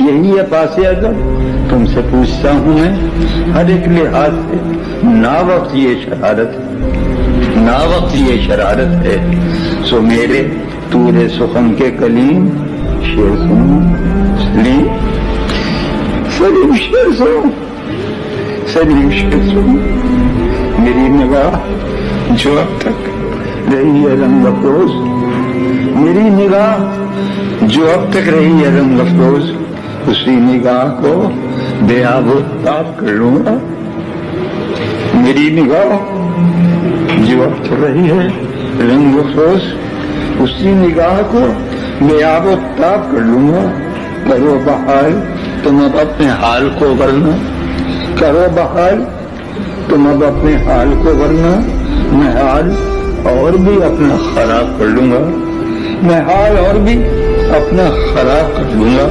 یہی ہے پاس ادب. تم سے پوچھتا ہوں میں ہر ایک لحاظ سے، نا وقت یہ شرارت ہے، نا وقت یہ شرارت ہے. سو میرے تورے سخن کے کلیم شیر سلیم، سلیم شیر سلیم شیر سن. میری نگاہ جو اب تک رہی ہے رنگ افروز، میری نگاہ جو اب تک رہی ہے رنگ افروز، اسی نگاہ کو بے آب و تاب کر لوں گا. میری نگاہ جو اب تک رہی ہے رنگ افروز، اسی نگاہ کو بے آب و تاب کر لوں گا. کرو بحال تم اب اپنے حال کو ورنہ، کرو بحال تم اب اپنے حال کو ورنہ، میں حال اور بھی اپنا خراب کر لوں گا، میں حال اور بھی اپنا خراب کر لوں گا.